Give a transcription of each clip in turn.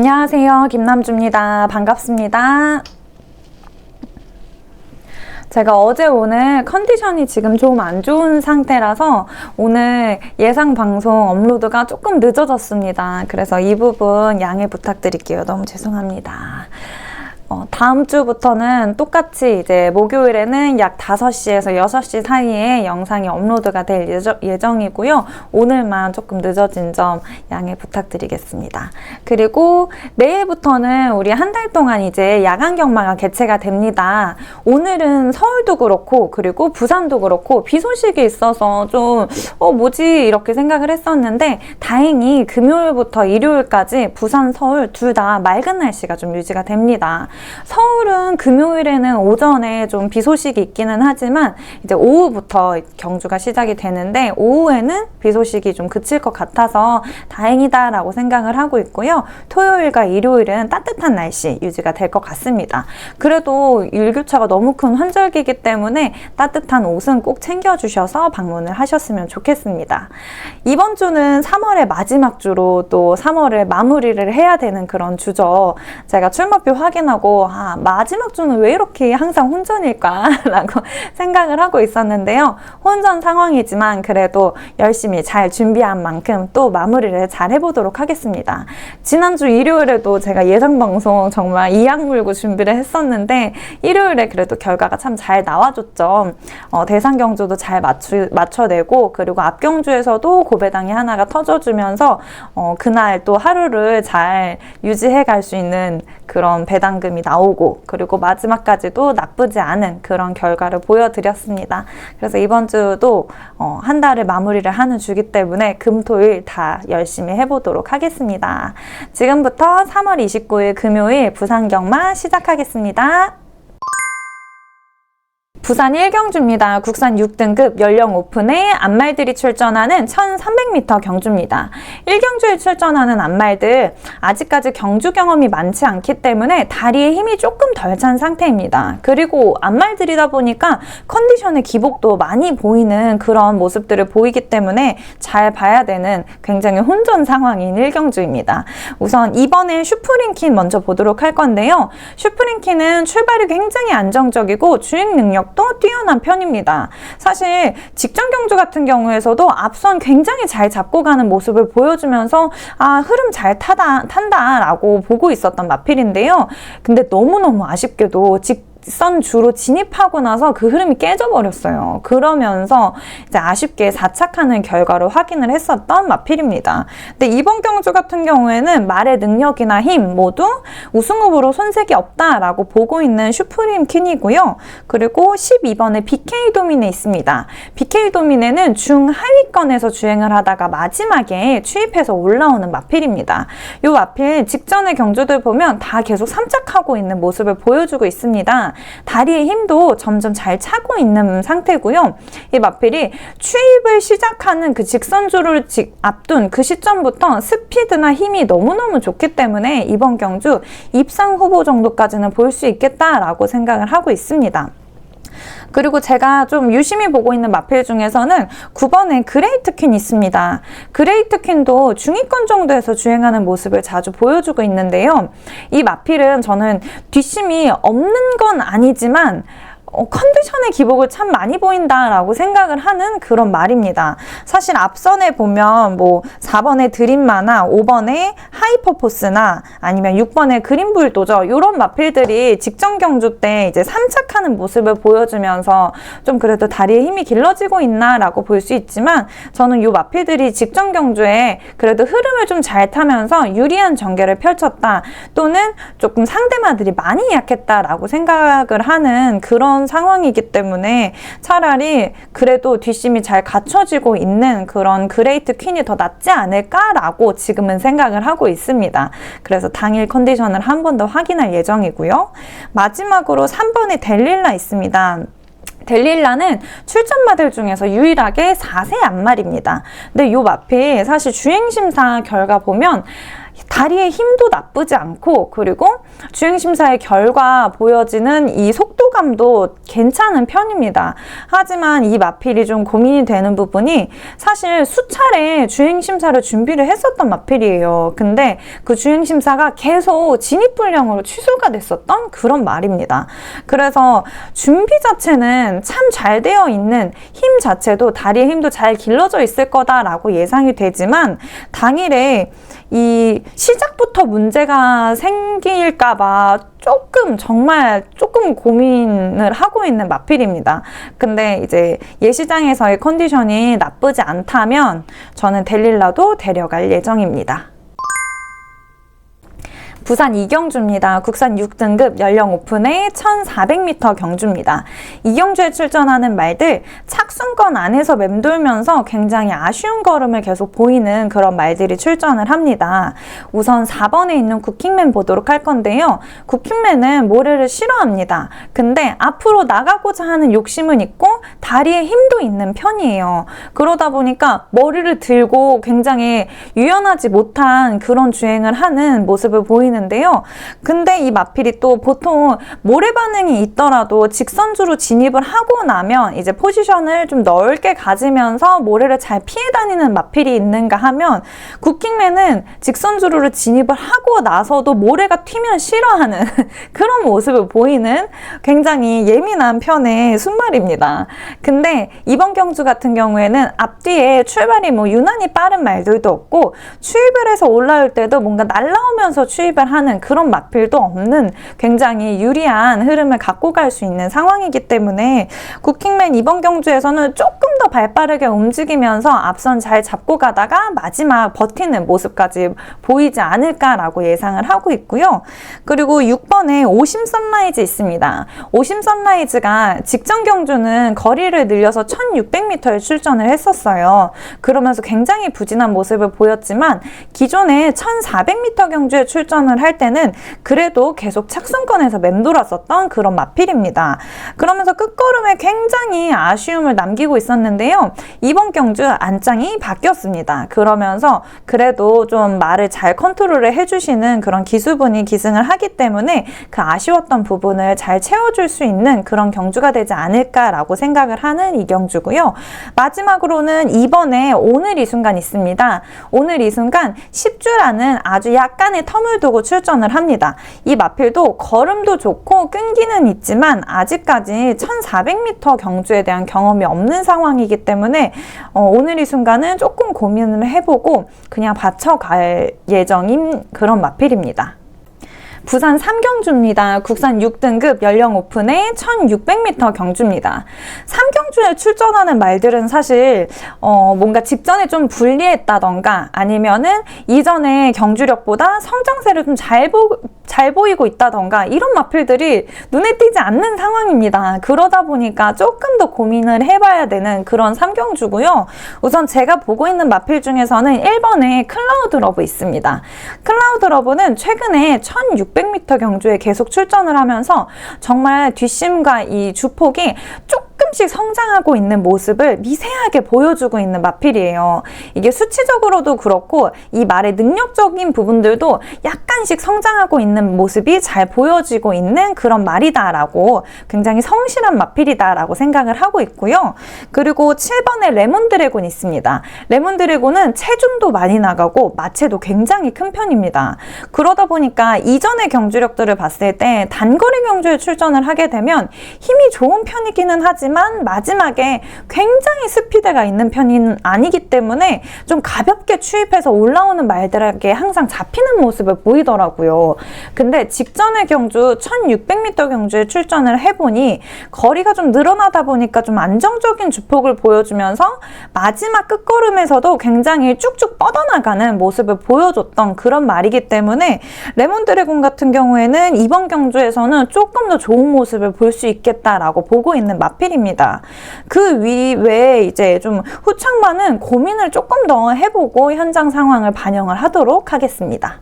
안녕하세요. 김남주입니다. 반갑습니다. 제가 어제 오늘 컨디션이 지금 좀 안 좋은 상태라서 오늘 예상 방송 업로드가 조금 늦어졌습니다. 그래서 이 부분 양해 부탁드릴게요. 너무 죄송합니다. 다음 주부터는 똑같이 이제 목요일에는 약 5시에서 6시 사이에 영상이 업로드가 될 예정이고요. 오늘만 조금 늦어진 점 양해 부탁드리겠습니다. 그리고 내일부터는 우리 한 달 동안 이제 야간 경마가 개최가 됩니다. 오늘은 서울도 그렇고 그리고 부산도 그렇고 비 소식이 있어서 좀 뭐지 이렇게 생각을 했었는데 다행히 금요일부터 일요일까지 부산, 서울 둘 다 맑은 날씨가 좀 유지가 됩니다. 서울은 금요일에는 오전에 좀 비 소식이 있기는 하지만 이제 오후부터 경주가 시작이 되는데 오후에는 비 소식이 좀 그칠 것 같아서 다행이다라고 생각을 하고 있고요. 토요일과 일요일은 따뜻한 날씨 유지가 될 것 같습니다. 그래도 일교차가 너무 큰 환절기이기 때문에 따뜻한 옷은 꼭 챙겨주셔서 방문을 하셨으면 좋겠습니다. 이번 주는 3월의 마지막 주로 또 3월을 마무리를 해야 되는 그런 주죠. 제가 출마표 확인하고 마지막 주는 왜 이렇게 항상 혼전일까 라고 생각을 하고 있었는데요. 혼전 상황이지만 그래도 열심히 잘 준비한 만큼 또 마무리를 잘 해보도록 하겠습니다. 지난주 일요일에도 제가 예상방송 정말 이악 물고 준비를 했었는데 일요일에 그래도 결과가 참 잘 나와줬죠. 대상 경주도 잘 맞춰내고 그리고 앞경주에서도 고배당이 하나가 터져주면서 그날 또 하루를 잘 유지해 갈 수 있는 그런 배당금이 나오고 그리고 마지막까지도 나쁘지 않은 그런 결과를 보여드렸습니다. 그래서 이번 주도 한 달을 마무리를 하는 주기 때문에 금, 토, 일 다 열심히 해보도록 하겠습니다. 지금부터 3월 29일 금요일 부산 경마 시작하겠습니다. 부산 1경주입니다. 국산 6등급 연령 오픈에 암말들이 출전하는 1300m 경주입니다. 1경주에 출전하는 암말들 아직까지 경주 경험이 많지 않기 때문에 다리에 힘이 조금 덜 찬 상태입니다. 그리고 암말들이다 보니까 컨디션의 기복도 많이 보이는 그런 모습들을 보이기 때문에 잘 봐야 되는 굉장히 혼전 상황인 1경주입니다. 우선 이번에 슈프링킨 먼저 보도록 할 건데요. 슈프링킨은 출발이 굉장히 안정적이고 주행 능력 또 뛰어난 편입니다. 사실 직전 경주 같은 경우에서도 앞선 굉장히 잘 잡고 가는 모습을 보여주면서 흐름 잘 탄다라고 보고 있었던 마필인데요. 근데 너무너무 아쉽게도 직선 주로 진입하고 나서 그 흐름이 깨져버렸어요. 그러면서 이제 아쉽게 4착하는 결과로 확인을 했었던 마필입니다. 근데 이번 경주 같은 경우에는 말의 능력이나 힘 모두 우승 후보로 손색이 없다라고 보고 있는 슈프림 킨이고요. 그리고 12번에 BK 도미네 있습니다. BK 도미네는 중하위권에서 주행을 하다가 마지막에 추입해서 올라오는 마필입니다. 이 마필 직전의 경주들 보면 다 계속 3착하고 있는 모습을 보여주고 있습니다. 다리의 힘도 점점 잘 차고 있는 상태고요. 이 마필이 추입을 시작하는 그 직선주를 앞둔 그 시점부터 스피드나 힘이 너무너무 좋기 때문에 이번 경주 입상 후보 정도까지는 볼 수 있겠다라고 생각을 하고 있습니다. 그리고 제가 좀 유심히 보고 있는 마필 중에서는 9번에 그레이트 퀸이 있습니다. 그레이트 퀸도 중위권 정도에서 주행하는 모습을 자주 보여주고 있는데요. 이 마필은 저는 뒷심이 없는 건 아니지만 컨디션의 기복을 참 많이 보인다라고 생각을 하는 그런 말입니다. 사실 앞선에 보면 4번의 드림마나 5번의 하이퍼포스나 아니면 6번의 그린불도저 이런 마필들이 직전 경주 때 이제 3착하는 모습을 보여주면서 좀 그래도 다리에 힘이 길러지고 있나라고 볼 수 있지만 저는 이 마필들이 직전 경주에 그래도 흐름을 좀 잘 타면서 유리한 전개를 펼쳤다 또는 조금 상대마들이 많이 약했다라고 생각을 하는 그런 상황이기 때문에 차라리 그래도 뒷심이 잘 갖춰지고 있는 그런 그레이트 퀸이 더 낫지 않을까라고 지금은 생각을 하고 있습니다. 그래서 당일 컨디션을 한 번 더 확인할 예정이고요. 마지막으로 3번에 델릴라 있습니다. 델릴라는 출전마들 중에서 유일하게 4세 암말입니다. 근데 이 마필 사실 주행심사 결과 보면 다리의 힘도 나쁘지 않고, 그리고 주행심사의 결과 보여지는 이 속도감도 괜찮은 편입니다. 하지만 이 마필이 좀 고민이 되는 부분이, 사실 수차례 주행심사를 준비를 했었던 마필이에요. 근데 그 주행심사가 계속 진입불량으로 취소가 됐었던 그런 말입니다. 그래서 준비 자체는 참 잘 되어 있는, 힘 자체도 다리의 힘도 잘 길러져 있을 거다라고 예상이 되지만, 당일에 이 시작부터 문제가 생길까봐 정말 조금 고민을 하고 있는 마필입니다. 근데 이제 예시장에서의 컨디션이 나쁘지 않다면 저는 델릴라도 데려갈 예정입니다. 부산 이경주입니다. 국산 6등급 연령 오픈의 1400m 경주입니다. 이경주에 출전하는 말들, 착순권 안에서 맴돌면서 굉장히 아쉬운 걸음을 계속 보이는 그런 말들이 출전을 합니다. 우선 4번에 있는 쿠킹맨 보도록 할 건데요. 쿠킹맨은 모래를 싫어합니다. 근데 앞으로 나가고자 하는 욕심은 있고 다리에 힘도 있는 편이에요. 그러다 보니까 머리를 들고 굉장히 유연하지 못한 그런 주행을 하는 모습을 보이는 데요. 근데 이 마필이 또 보통 모래 반응이 있더라도 직선주로 진입을 하고 나면 이제 포지션을 좀 넓게 가지면서 모래를 잘 피해 다니는 마필이 있는가 하면, 쿠킹맨은 직선주로를 진입을 하고 나서도 모래가 튀면 싫어하는 그런 모습을 보이는 굉장히 예민한 편의 순말입니다. 근데 이번 경주 같은 경우에는 앞뒤에 출발이 유난히 빠른 말들도 없고, 추입을 해서 올라올 때도 뭔가 날라오면서 추입을 하는 그런 마필도 없는 굉장히 유리한 흐름을 갖고 갈 수 있는 상황이기 때문에, 쿠킹맨 이번 경주에서는 조금 더 발빠르게 움직이면서 앞선 잘 잡고 가다가 마지막 버티는 모습까지 보이지 않을까라고 예상을 하고 있고요. 그리고 6번에 오심 선라이즈 있습니다. 오심 선라이즈가 직전 경주는 거리를 늘려서 1600m에 출전을 했었어요. 그러면서 굉장히 부진한 모습을 보였지만, 기존에 1400m 경주에 출전을 할 때는 그래도 계속 착순권에서 맴돌았었던 그런 마필입니다. 그러면서 끝걸음에 굉장히 아쉬움을 남기고 있었는데요. 이번 경주 안장이 바뀌었습니다. 그러면서 그래도 좀 말을 잘 컨트롤을 해주시는 그런 기수분이 기승을 하기 때문에 그 아쉬웠던 부분을 잘 채워줄 수 있는 그런 경주가 되지 않을까라고 생각을 하는 이 경주고요. 마지막으로는 이번에 오늘 이 순간 있습니다. 오늘 이 순간 10주라는 아주 약간의 텀을 두고 출전을 합니다. 이 마필도 걸음도 좋고 끈기는 있지만 아직까지 1400m 경주에 대한 경험이 없는 상황이기 때문에 오늘 이 순간은 조금 고민을 해보고 그냥 받쳐갈 예정인 그런 마필입니다. 부산 3경주입니다. 국산 6등급 연령 오픈의 1600m 경주입니다. 3경주에 출전하는 말들은 사실 뭔가 직전에 좀 불리했다던가, 아니면은 이전에 경주력보다 성장세를 좀 잘 보이고 있다던가, 이런 마필들이 눈에 띄지 않는 상황입니다. 그러다 보니까 조금 더 고민을 해봐야 되는 그런 3경주고요. 우선 제가 보고 있는 마필 중에서는 1번에 클라우드 러브 있습니다. 클라우드 러브는 최근에 1600m 경주에 계속 출전을 하면서 정말 뒷심과 이 주폭이 조금씩 성장하고 있는 모습을 미세하게 보여주고 있는 마필이에요. 이게 수치적으로도 그렇고 이 말의 능력적인 부분들도 약간씩 성장하고 있는 모습이 잘 보여지고 있는 그런 말이다라고, 굉장히 성실한 마필이다라고 생각을 하고 있고요. 그리고 7번에 레몬 드래곤 있습니다. 레몬 드래곤은 체중도 많이 나가고 마체도 굉장히 큰 편입니다. 그러다 보니까 이전의 경주력들을 봤을 때 단거리 경주에 출전을 하게 되면 힘이 좋은 편이기는 하지만 마지막에 굉장히 스피드가 있는 편이 아니기 때문에 좀 가볍게 추입해서 올라오는 말들에게 항상 잡히는 모습을 보이더라고요. 근데 직전의 경주 1600m 경주에 출전을 해보니 거리가 좀 늘어나다 보니까 좀 안정적인 주폭을 보여주면서 마지막 끝걸음에서도 굉장히 쭉쭉 뻗어나가는 모습을 보여줬던 그런 말이기 때문에 레몬 드래곤 같은 경우에는 이번 경주에서는 조금 더 좋은 모습을 볼 수 있겠다라고 보고 있는 마필입니다. 그 외에 이제 좀 후창반은 고민을 조금 더 해보고 현장 상황을 반영을 하도록 하겠습니다.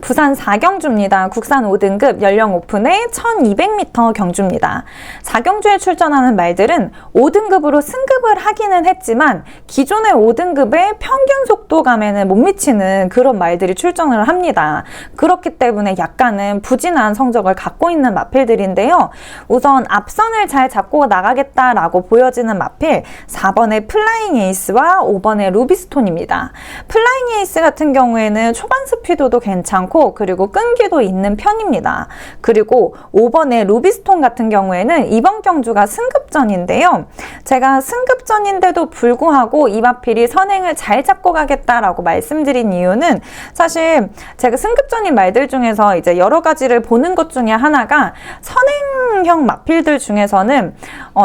부산 4경주입니다. 국산 5등급 연령 오픈의 1200m 경주입니다. 4경주에 출전하는 말들은 5등급으로 승급을 하기는 했지만 기존의 5등급의 평균 속도감에는 못 미치는 그런 말들이 출전을 합니다. 그렇기 때문에 약간은 부진한 성적을 갖고 있는 마필들인데요. 우선 앞선을 잘 잡고 나가겠다라고 보여지는 마필 4번의 플라잉 에이스와 5번의 루비스톤입니다. 플라잉 에이스 같은 경우에는 초반 스피드도 괜찮고 그리고 끈기도 있는 편입니다. 그리고 5번의 루비스톤 같은 경우에는 이번 경주가 승급전인데요. 제가 승급전인데도 불구하고 이 마필이 선행을 잘 잡고 가겠다라고 말씀드린 이유는 사실 제가 승급전인 말들 중에서 이제 여러 가지를 보는 것 중에 하나가 선행형 마필들 중에서는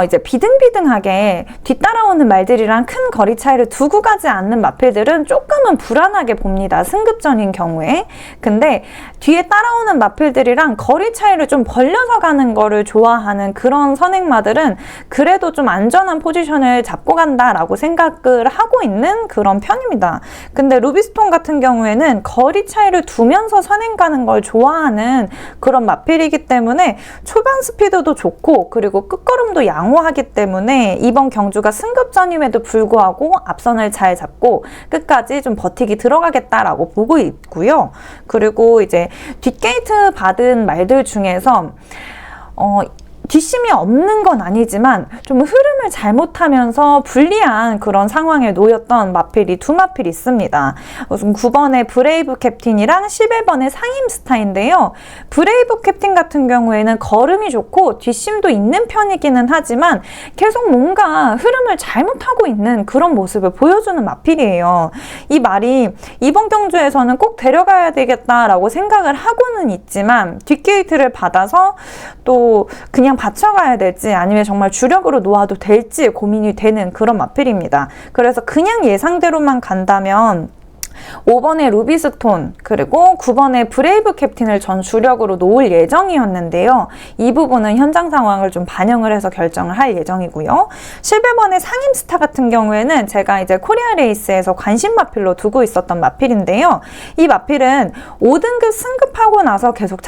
이제 비등비등하게 뒤따라오는 말들이랑 큰 거리 차이를 두고 가지 않는 마필들은 조금은 불안하게 봅니다. 승급전인 경우에. 근데 뒤에 따라오는 마필들이랑 거리 차이를 좀 벌려서 가는 거를 좋아하는 그런 선행마들은 그래도 좀 안전한 포지션을 잡고 간다라고 생각을 하고 있는 그런 편입니다. 근데 루비스톤 같은 경우에는 거리 차이를 두면서 선행 가는 걸 좋아하는 그런 마필이기 때문에 초반 스피드도 좋고 그리고 끝걸음도 양호하기 때문에 이번 경주가 승급전임에도 불구하고 앞선을 잘 잡고 끝까지 좀 버티기 들어가겠다라고 보고 있고요. 그리고 이제 뒷게이트 받은 말들 중에서 뒷심이 없는 건 아니지만 좀 흐름을 잘못하면서 불리한 그런 상황에 놓였던 마필이 두 마필이 있습니다. 우선 9번의 브레이브 캡틴이랑 11번의 상임스타인데요. 브레이브 캡틴 같은 경우에는 걸음이 좋고 뒷심도 있는 편이기는 하지만 계속 뭔가 흐름을 잘못하고 있는 그런 모습을 보여주는 마필이에요. 이 말이 이번 경주에서는 꼭 데려가야 되겠다라고 생각을 하고는 있지만 뒷게이트를 받아서 또 그냥 받쳐가야 될지 아니면 정말 주력으로 놓아도 될지 고민이 되는 그런 마필입니다. 그래서 그냥 예상대로만 간다면 5번의 루비스톤 그리고 9번의 브레이브 캡틴을 전 주력으로 놓을 예정이었는데요. 이 부분은 현장 상황을 좀 반영을 해서 결정을 할 예정이고요. 11번의 상임스타 같은 경우에는 제가 이제 코리아 레이스에서 관심 마필로 두고 있었던 마필인데요. 이 마필은 5등급 승급하고 나서 계속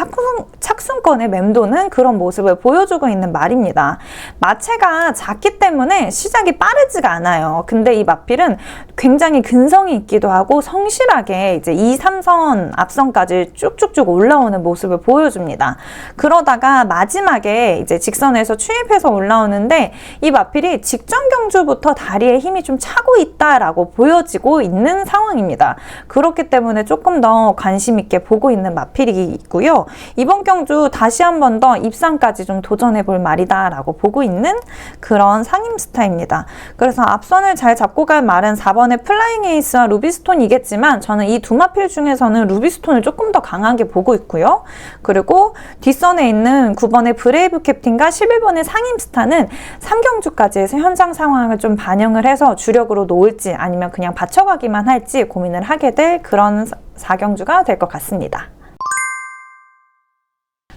착순권에 맴도는 그런 모습을 보여주고 있는 말입니다. 마체가 작기 때문에 시작이 빠르지가 않아요. 근데 이 마필은 굉장히 근성이 있기도 하고 성실하게 이제 2, 3선 앞선까지 쭉쭉쭉 올라오는 모습을 보여줍니다. 그러다가 마지막에 이제 직선에서 추입해서 올라오는데 이 마필이 직전 경주부터 다리에 힘이 좀 차고 있다라고 보여지고 있는 상황입니다. 그렇기 때문에 조금 더 관심 있게 보고 있는 마필이 있고요. 이번 경주 다시 한 번 더 입상까지 좀 도전해 볼 말이다라고 보고 있는 그런 상임스타입니다. 그래서 앞선을 잘 잡고 갈 말은 4번의 플라잉 에이스와 루비스톤이겠지만 저는 이 두 마필 중에서는 루비스톤을 조금 더 강하게 보고 있고요. 그리고 뒷선에 있는 9번의 브레이브 캡틴과 11번의 상임스타는 3경주까지 해서 현장 상황을 좀 반영을 해서 주력으로 놓을지 아니면 그냥 받쳐가기만 할지 고민을 하게 될 그런 4경주가 될 것 같습니다.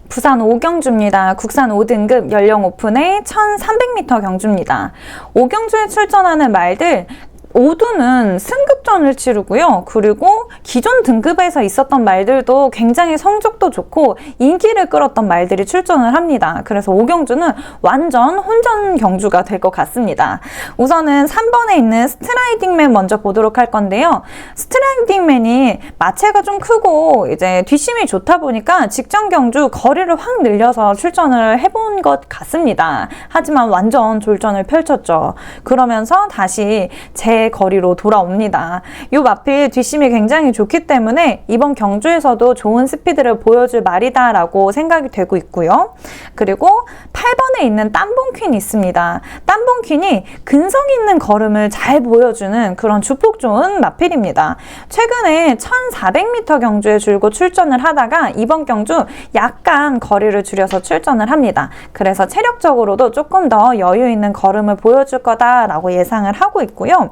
부산 5경주입니다. 국산 5등급 연령 오픈의 1300m 경주입니다. 5경주에 출전하는 말들 5두는 승급전을 치르고요. 그리고 기존 등급에서 있었던 말들도 굉장히 성적도 좋고 인기를 끌었던 말들이 출전을 합니다. 그래서 5경주는 완전 혼전 경주가 될 것 같습니다. 우선은 3번에 있는 스트라이딩맨 먼저 보도록 할 건데요. 스트라이딩맨이 마체가 좀 크고 이제 뒷심이 좋다 보니까 직전 경주 거리를 확 늘려서 출전을 해본 것 같습니다. 하지만 완전 졸전을 펼쳤죠. 그러면서 다시 제 거리로 돌아옵니다. 이 마필 뒷심이 굉장히 좋기 때문에 이번 경주에서도 좋은 스피드를 보여줄 말이다라고 생각이 되고 있고요. 그리고 8번에 있는 땀봉퀸이 있습니다. 땀봉퀸이 근성 있는 걸음을 잘 보여주는 그런 주폭 좋은 마필입니다. 최근에 1400m 경주에 줄곧 출전을 하다가 이번 경주 약간 거리를 줄여서 출전을 합니다. 그래서 체력적으로도 조금 더 여유 있는 걸음을 보여줄 거다라고 예상을 하고 있고요.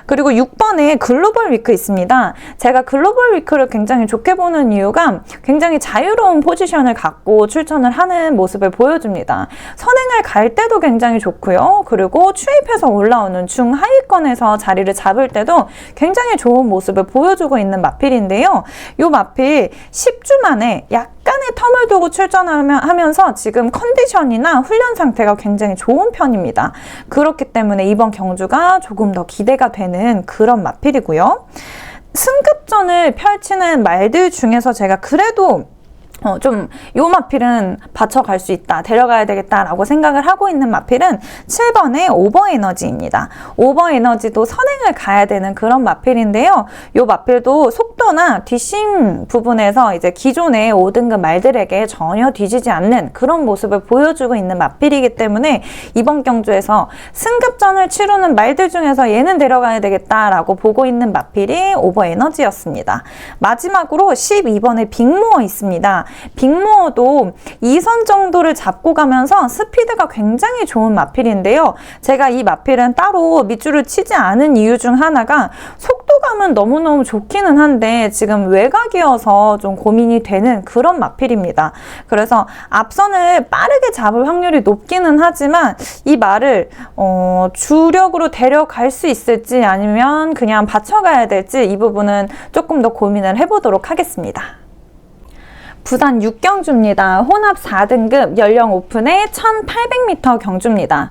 그리고 6번에 글로벌 위크 있습니다. 제가 글로벌 위크를 굉장히 좋게 보는 이유가 굉장히 자유로운 포지션을 갖고 출전을 하는 모습을 보여줍니다. 선행을 갈 때도 굉장히 좋고요. 그리고 추입해서 올라오는 중하위권에서 자리를 잡을 때도 굉장히 좋은 모습을 보여주고 있는 마필인데요. 이 마필 10주 만에 약간의 텀을 두고 출전하면서 지금 컨디션이나 훈련 상태가 굉장히 좋은 편입니다. 그렇기 때문에 이번 경주가 조금 더 기대가 되는 그런 마필이고요. 승급전을 펼치는 말들 중에서 제가 그래도 요 마필은 받쳐갈 수 있다, 데려가야 되겠다라고 생각을 하고 있는 마필은 7번의 오버에너지입니다. 오버에너지도 선행을 가야 되는 그런 마필인데요. 요 마필도 속도나 뒷심 부분에서 이제 기존의 5등급 말들에게 전혀 뒤지지 않는 그런 모습을 보여주고 있는 마필이기 때문에 이번 경주에서 승급전을 치르는 말들 중에서 얘는 데려가야 되겠다라고 보고 있는 마필이 오버에너지였습니다. 마지막으로 12번의 빅모어 있습니다. 빅모어도 2선 정도를 잡고 가면서 스피드가 굉장히 좋은 마필인데요. 제가 이 마필은 따로 밑줄을 치지 않은 이유 중 하나가 속도감은 너무너무 좋기는 한데 지금 외곽이어서 좀 고민이 되는 그런 마필입니다. 그래서 앞선을 빠르게 잡을 확률이 높기는 하지만 이 말을 주력으로 데려갈 수 있을지 아니면 그냥 받쳐가야 될지 이 부분은 조금 더 고민을 해보도록 하겠습니다. 부산 6경주입니다. 혼합 4등급 연령 오픈의 1800m 경주입니다.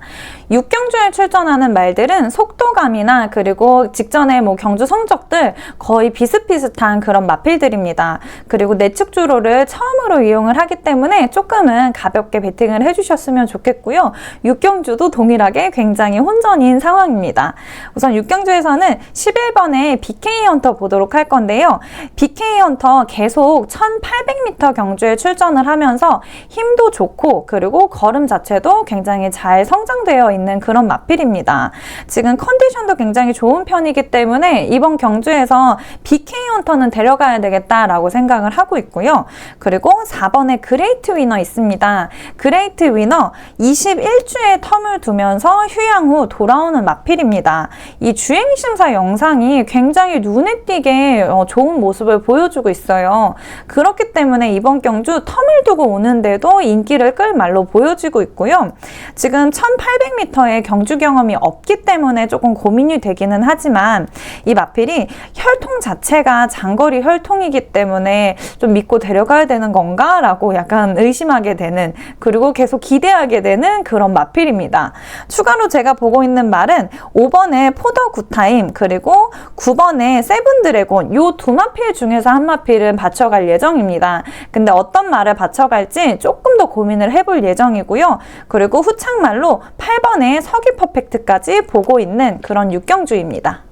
6경주에 출전하는 말들은 속도감이나 그리고 직전에 경주 성적들 거의 비슷비슷한 그런 마필들입니다. 그리고 내측 주로를 처음으로 이용을 하기 때문에 조금은 가볍게 배팅을 해주셨으면 좋겠고요. 6경주도 동일하게 굉장히 혼전인 상황입니다. 우선 6경주에서는 11번의 BK 헌터 보도록 할 건데요. BK 헌터 계속 1800m 경주에 출전을 하면서 힘도 좋고 그리고 걸음 자체도 굉장히 잘 성장되어 있는 그런 마필입니다. 지금 컨디션도 굉장히 좋은 편이기 때문에 이번 경주에서 BK 헌터는 데려가야 되겠다라고 생각을 하고 있고요. 그리고 4번에 그레이트 위너 있습니다. 그레이트 위너 21주의 텀을 두면서 휴양 후 돌아오는 마필입니다. 이 주행심사 영상이 굉장히 눈에 띄게 좋은 모습을 보여주고 있어요. 그렇기 때문에 이번 경주 텀을 두고 오는데도 인기를 끌 말로 보여지고 있고요. 지금 1800m의 경주 경험이 없기 때문에 조금 고민이 되기는 하지만 이 마필이 혈통 자체가 장거리 혈통이기 때문에 좀 믿고 데려가야 되는 건가? 라고 약간 의심하게 되는 그리고 계속 기대하게 되는 그런 마필입니다. 추가로 제가 보고 있는 말은 5번의 포더 굿타임 그리고 9번의 세븐드래곤 요 두 마필 중에서 한 마필은 받쳐갈 예정입니다. 근데 어떤 말을 받쳐갈지 조금 더 고민을 해볼 예정이고요. 그리고 후창말로 8번의 서기 퍼펙트까지 보고 있는 그런 6경주입니다.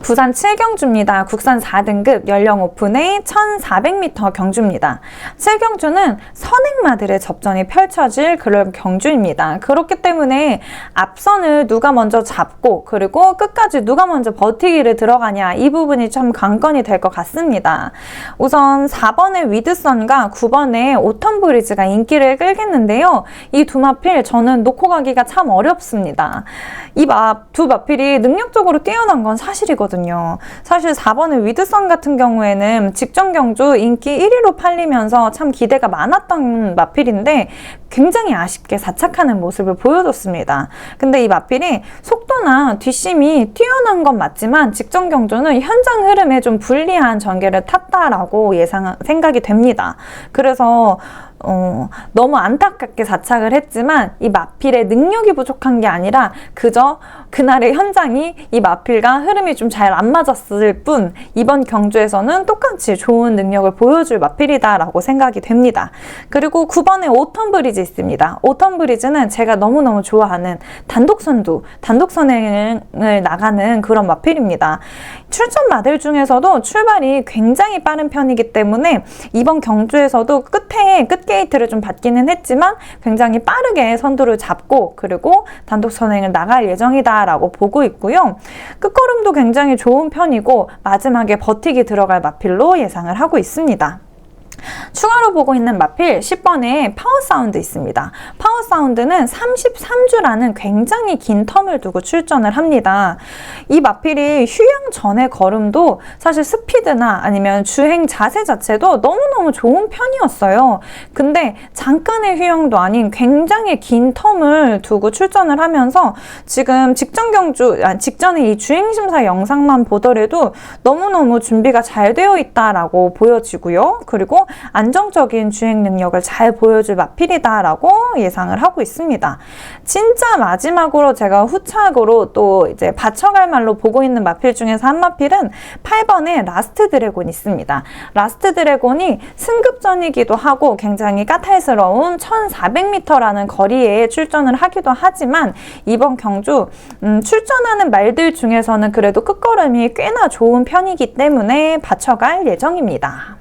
부산 7경주입니다. 국산 4등급 연령 오픈의 1400m 경주입니다. 7경주는 선행마들의 접전이 펼쳐질 그런 경주입니다. 그렇기 때문에 앞선을 누가 먼저 잡고 그리고 끝까지 누가 먼저 버티기를 들어가냐 이 부분이 참 관건이 될 것 같습니다. 우선 4번의 위드선과 9번의 오텀브리즈가 인기를 끌겠는데요. 이 두 마필 저는 놓고 가기가 참 어렵습니다. 이 두 마필이 능력적으로 뛰어난 건 사실이거든요. 사실 4번의 위드선 같은 경우에는 직전 경주 인기 1위로 팔리면서 참 기대가 많았던 마필인데 굉장히 아쉽게 사착하는 모습을 보여줬습니다. 근데 이 마필이 속도나 뒷심이 뛰어난 건 맞지만 직전 경주는 현장 흐름에 좀 불리한 전개를 탔다라고 생각이 됩니다. 그래서 너무 안타깝게 사착을 했지만 이 마필의 능력이 부족한 게 아니라 그저 그날의 현장이 이 마필과 흐름이 좀 잘 안 맞았을 뿐 이번 경주에서는 똑같이 좋은 능력을 보여줄 마필이다라고 생각이 됩니다. 그리고 9번에 오텀브리즈 있습니다. 오텀브리즈는 제가 너무너무 좋아하는 단독선행을 나가는 그런 마필입니다. 출전 마들 중에서도 출발이 굉장히 빠른 편이기 때문에 이번 경주에서도 끝에 끝게이트를 좀 받기는 했지만 굉장히 빠르게 선두를 잡고 그리고 단독 선행을 나갈 예정이다라고 보고 있고요. 끝걸음도 굉장히 좋은 편이고 마지막에 버티기 들어갈 마필로 예상을 하고 있습니다. 추가로 보고 있는 마필 10번에 파워사운드 있습니다. 파워사운드는 33주라는 굉장히 긴 텀을 두고 출전을 합니다. 이 마필이 휴양 전의 걸음도 사실 스피드나 아니면 주행 자세 자체도 너무너무 좋은 편이었어요. 근데 잠깐의 휴양도 아닌 굉장히 긴 텀을 두고 출전을 하면서 지금 직전에 이 주행심사 영상만 보더라도 너무너무 준비가 잘 되어 있다라고 보여지고요. 그리고 안정적인 주행 능력을 잘 보여줄 마필이다라고 예상을 하고 있습니다. 진짜 마지막으로 제가 후착으로 또 이제 받쳐갈 말로 보고 있는 마필 중에서 한 마필은 8번에 라스트 드래곤이 있습니다. 라스트 드래곤이 승급전이기도 하고 굉장히 까탈스러운 1400m라는 거리에 출전을 하기도 하지만 이번 경주 출전하는 말들 중에서는 그래도 끝걸음이 꽤나 좋은 편이기 때문에 받쳐갈 예정입니다.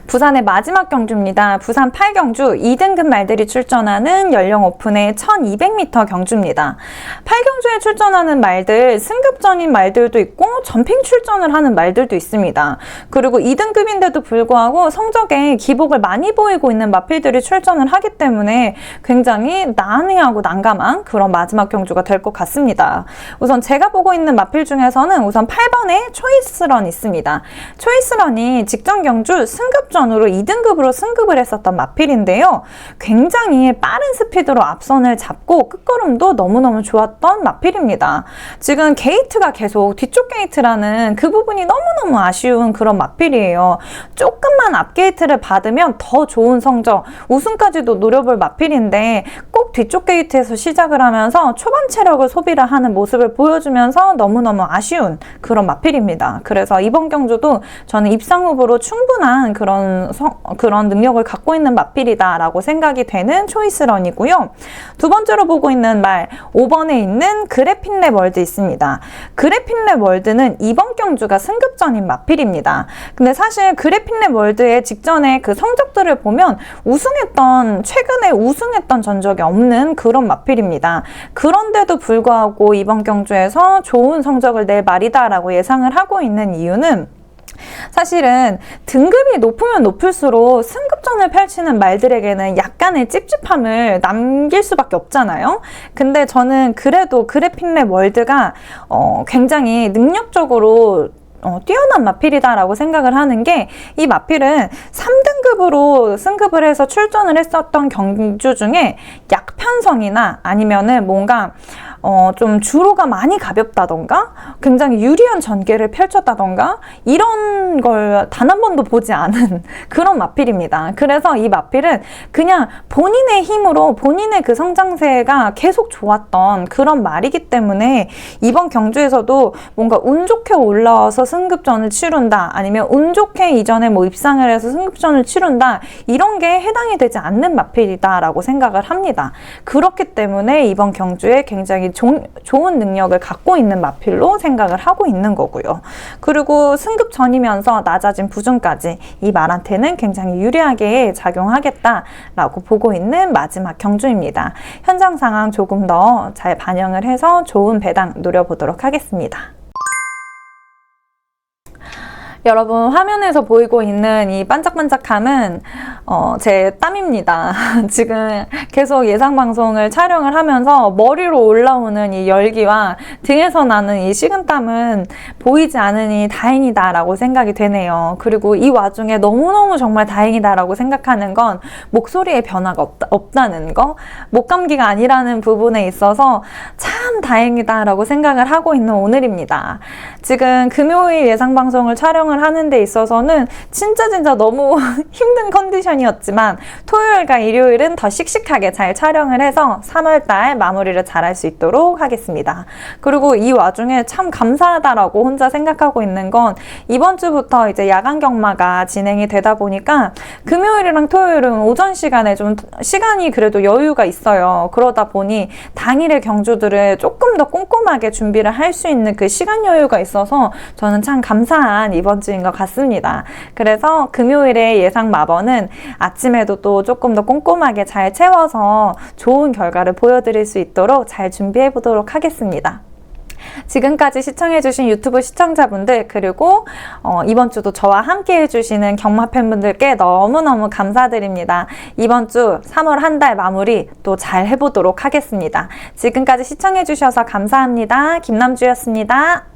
부산의 마지막 경주입니다. 부산 8경주 2등급 말들이 출전하는 연령 오픈의 1200m 경주입니다. 8경주에 출전하는 말들, 승급전인 말들도 있고 점핑 출전을 하는 말들도 있습니다. 그리고 2등급인데도 불구하고 성적에 기복을 많이 보이고 있는 마필들이 출전을 하기 때문에 굉장히 난해하고 난감한 그런 마지막 경주가 될 것 같습니다. 우선 제가 보고 있는 마필 중에서는 우선 8번에 초이스런 있습니다. 초이스런이 직전 경주 승급전으로 2등급으로 승급을 했었던 마필인데요. 굉장히 빠른 스피드로 앞선을 잡고 끝걸음도 너무너무 좋았던 마필입니다. 지금 게이트가 계속 뒤쪽 게이트라는 그 부분이 너무너무 아쉬운 그런 마필이에요. 조금만 앞 게이트를 받으면 더 좋은 성적, 우승까지도 노려볼 마필인데 꼭 뒤쪽 게이트에서 시작을 하면서 초반 체력을 소비를 하는 모습을 보여주면서 너무너무 아쉬운 그런 마필입니다. 그래서 이번 경주도 저는 입상 후보로 충분한 그런 능력을 갖고 있는 마필이다라고 생각이 되는 초이스런이고요. 두 번째로 보고 있는 말 5번에 있는 그래핀랩 월드 있습니다. 그래핀랩 월드는 이번 경주가 승급전인 마필입니다. 근데 사실 그래핀랩 월드의 직전에 그 성적들을 보면 최근에 우승했던 전적이 없는 그런 마필입니다. 그런데도 불구하고 이번 경주에서 좋은 성적을 낼 말이다라고 예상을 하고 있는 이유는 사실은 등급이 높으면 높을수록 승급전을 펼치는 말들에게는 약간의 찝찝함을 남길 수밖에 없잖아요. 근데 저는 그래도 그래핀랩 월드가 굉장히 능력적으로 뛰어난 마필이다라고 생각을 하는 게 이 마필은 3등급으로 승급을 해서 출전을 했었던 경주 중에 약편성이나 아니면은 뭔가 좀 주로가 많이 가볍다던가 굉장히 유리한 전개를 펼쳤다던가 이런 걸 단 한 번도 보지 않은 그런 마필입니다. 그래서 이 마필은 그냥 본인의 힘으로 본인의 그 성장세가 계속 좋았던 그런 말이기 때문에 이번 경주에서도 뭔가 운 좋게 올라와서 승급전을 치룬다 아니면 운 좋게 이전에 뭐 입상을 해서 승급전을 치룬다 이런 게 해당이 되지 않는 마필이다라고 생각을 합니다. 그렇기 때문에 이번 경주에 굉장히 좋은 능력을 갖고 있는 마필로 생각을 하고 있는 거고요. 그리고 승급 전이면서 낮아진 부준까지 이 말한테는 굉장히 유리하게 작용하겠다라고 보고 있는 마지막 경주입니다. 현장 상황 조금 더 잘 반영을 해서 좋은 배당 노려보도록 하겠습니다. 여러분 화면에서 보이고 있는 이 반짝반짝함은 제 땀입니다. 지금 계속 예상방송을 촬영을 하면서 머리로 올라오는 이 열기와 등에서 나는 이 식은땀은 보이지 않으니 다행이다라고 생각이 되네요. 그리고 이 와중에 너무너무 정말 다행이다라고 생각하는 건 목소리에 변화가 없다는 거, 목감기가 아니라는 부분에 있어서 참 다행이다라고 생각을 하고 있는 오늘입니다. 지금 금요일 예상방송을 촬영을 하는 데 있어서는 진짜 너무 힘든 컨디션이었지만 토요일과 일요일은 더 씩씩하게 잘 촬영을 해서 3월달 마무리를 잘할 수 있도록 하겠습니다. 그리고 이 와중에 참 감사하다라고 혼자 생각하고 있는 건 이번 주부터 이제 야간 경마가 진행이 되다 보니까 금요일이랑 토요일은 오전 시간에 좀 시간이 그래도 여유가 있어요. 그러다 보니 당일의 경주들을 조금 더 꼼꼼하게 준비를 할 수 있는 그 시간 여유가 있어서 저는 참 감사한 이번 주인 것 같습니다. 그래서 금요일에 예상 마번은 아침에도 또 조금 더 꼼꼼하게 잘 채워서 좋은 결과를 보여드릴 수 있도록 잘 준비해 보도록 하겠습니다. 지금까지 시청해주신 유튜브 시청자분들 그리고 이번 주도 저와 함께 해주시는 경마 팬분들께 너무너무 감사드립니다. 이번 주 3월 한 달 마무리 또 잘 해보도록 하겠습니다. 지금까지 시청해주셔서 감사합니다. 김남주였습니다.